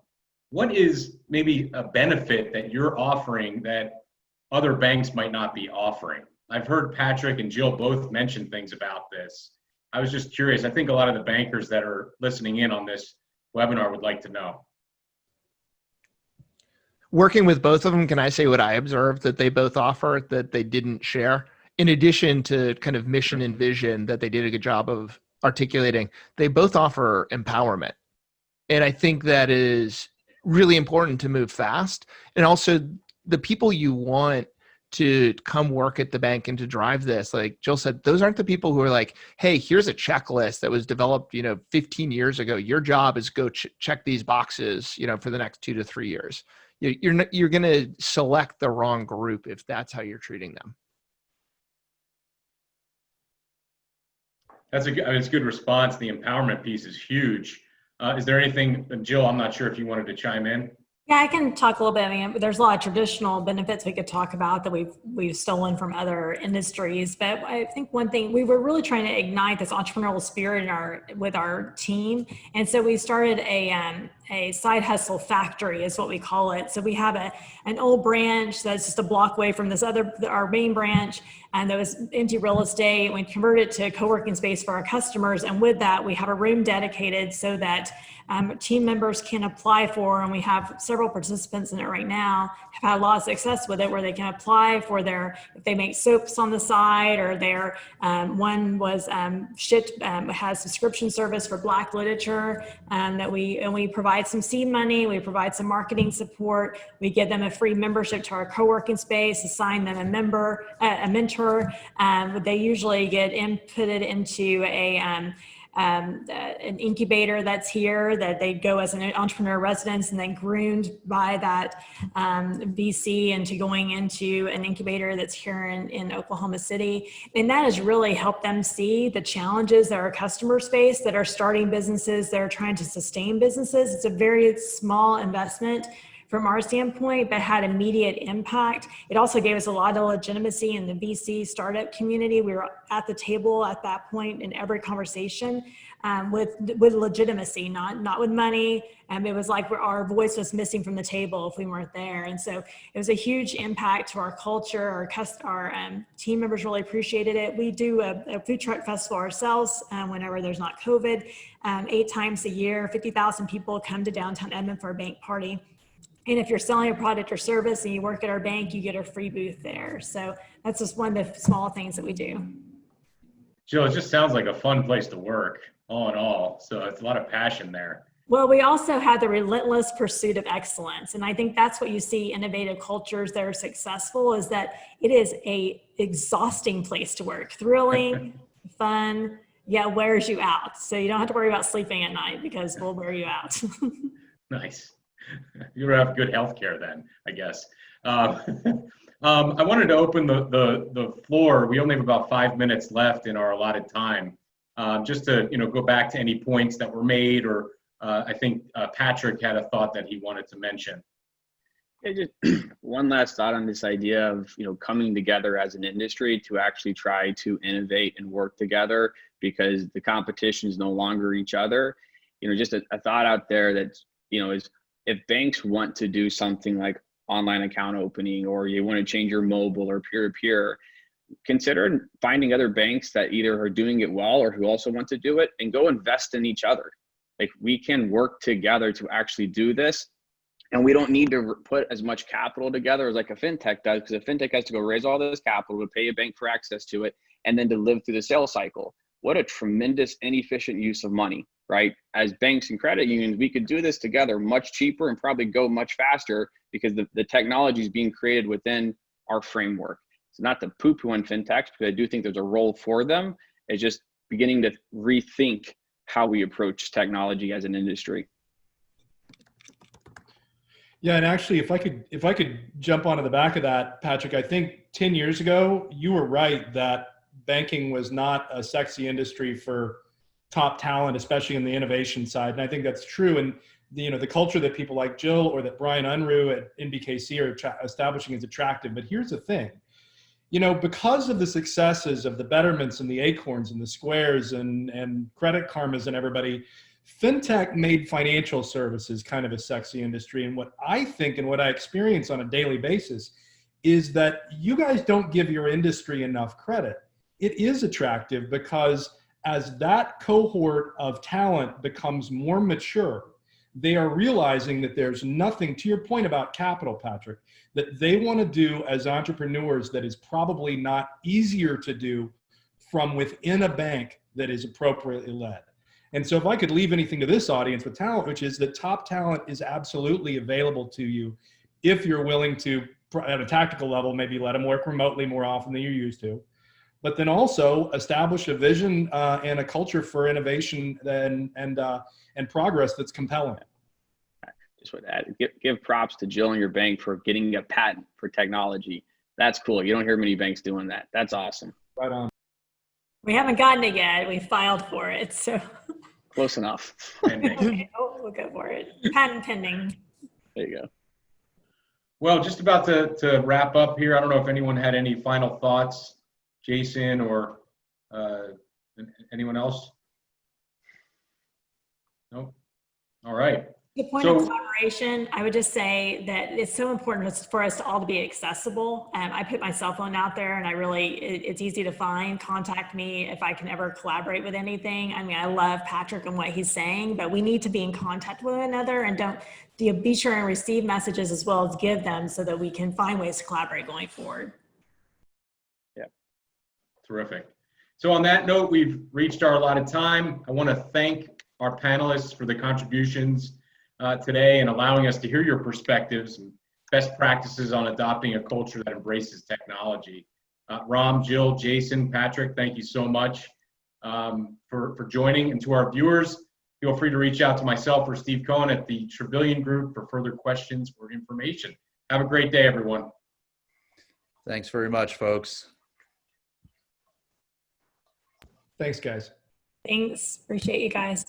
What is maybe a benefit that you're offering that other banks might not be offering? I've heard Patrick and Jill both mention things about this. I was just curious. I think a lot of the bankers that are listening in on this webinar would like to know. Working with both of them, can I say what I observed that they both offer that they didn't share? In addition to kind of mission and vision that they did a good job of articulating, they both offer empowerment. And I think that is really important to move fast. And also the people you want to come work at the bank and to drive this, like Jill said, those aren't the people who are like, hey, here's a checklist that was developed 15 years ago. Your job is go check these boxes for the next 2 to 3 years. You're going to select the wrong group if that's how you're treating them. It's a good response. The empowerment piece is huge. Is there anything, Jill, I'm not sure if you wanted to chime in. Yeah, I can talk a little bit. I mean, there's a lot of traditional benefits we could talk about that we've stolen from other industries. But I think one thing, we were really trying to ignite this entrepreneurial spirit with our team. And so we started a a side hustle factory is what we call it. So we have an old branch that's just a block away from our main branch, and that was empty real estate. We converted it to a co-working space for our customers. And with that, we have a room dedicated so that team members can apply for, and we have several participants in it right now, have had a lot of success with it, where they can apply for if they make soaps on the side, or one was has subscription service for Black literature, and we provide some seed money, we provide some marketing support, we give them a free membership to our co-working space, assign them a mentor. They usually get inputted into an incubator that's here, that they go as an entrepreneur residence and then groomed by that VC into going into an incubator that's here in Oklahoma City. And that has really helped them see the challenges that our customers face, that are starting businesses, that are trying to sustain businesses. It's a very small investment from our standpoint, but had immediate impact. It also gave us a lot of legitimacy in the VC startup community. We were at the table at that point in every conversation with legitimacy, not with money. It was like our voice was missing from the table if we weren't there. And so it was a huge impact to our culture. Our team members really appreciated it. We do a food truck festival ourselves whenever there's not COVID. 8 times a year, 50,000 people come to downtown Edmond for a bank party. And if you're selling a product or service and you work at our bank, you get a free booth there. So that's just one of the small things that we do. Jill, it just sounds like a fun place to work, all in all. So it's a lot of passion there. Well, we also have the relentless pursuit of excellence. And I think that's what you see innovative cultures that are successful, is that it is a exhausting place to work. Thrilling, fun, yet wears you out. So you don't have to worry about sleeping at night, because we'll wear you out. Nice. You have good health care then, I guess. I wanted to open the floor. We only have about 5 minutes left in our allotted time. Just to go back to any points that were made, or I think Patrick had a thought that he wanted to mention. Yeah, just one last thought on this idea of coming together as an industry to actually try to innovate and work together, because the competition is no longer each other. Just a thought out there that is, if banks want to do something like online account opening, or you want to change your mobile or peer-to-peer, consider finding other banks that either are doing it well or who also want to do it, and go invest in each other. Like, we can work together to actually do this, and we don't need to put as much capital together as like a fintech does, because a fintech has to go raise all this capital to pay a bank for access to it, and then to live through the sales cycle. What a tremendous inefficient use of money, right? As banks and credit unions, we could do this together much cheaper and probably go much faster, because the technology is being created within our framework. It's not to poo-poo on fintechs, because I do think there's a role for them. It's just beginning to rethink how we approach technology as an industry. Yeah, and actually, if I could jump onto the back of that, Patrick, I think 10 years ago, you were right that banking was not a sexy industry for top talent, especially in the innovation side. And I think that's true. And the culture that people like Jill or that Brian Unruh at NBKC are establishing is attractive. But here's the thing, because of the successes of the Betterments and the Acorns and the Squares and Credit Karmas and everybody, fintech made financial services kind of a sexy industry. And what I think and what I experience on a daily basis is that you guys don't give your industry enough credit. It is attractive because as that cohort of talent becomes more mature, they are realizing that there's nothing, to your point about capital, Patrick, that they want to do as entrepreneurs that is probably not easier to do from within a bank that is appropriately led. And so if I could leave anything to this audience with talent, which is that top talent is absolutely available to you if you're willing to, at a tactical level, maybe let them work remotely more often than you're used to, but then also establish a vision and a culture for innovation and progress that's compelling. Just would add, give props to Jill and your bank for getting a patent for technology. That's cool. You don't hear many banks doing that. That's awesome. Right on. We haven't gotten it yet. We filed for it, so. Close enough. Okay, we'll go for it. Patent pending. There you go. Well, just about to wrap up here. I don't know if anyone had any final thoughts, Jason or anyone else? Nope. All right. The point So- of collaboration, I would just say that it's so important for us to all to be accessible. I put my cell phone out there, and it's easy to find. Contact me if I can ever collaborate with anything. I mean, I love Patrick and what he's saying, but we need to be in contact with one another, and be sure and receive messages as well as give them, so that we can find ways to collaborate going forward. Yeah. Terrific. So on that note, we've reached our allotted time. I want to thank our panelists for the contributions today and allowing us to hear your perspectives and best practices on adopting a culture that embraces technology. Rahm, Jill, Jason, Patrick, thank you so much for joining. And to our viewers, feel free to reach out to myself or Steve Cohen at the Travillian Group for further questions or information. Have a great day, everyone. Thanks very much, folks. Thanks, guys. Thanks. Appreciate you guys.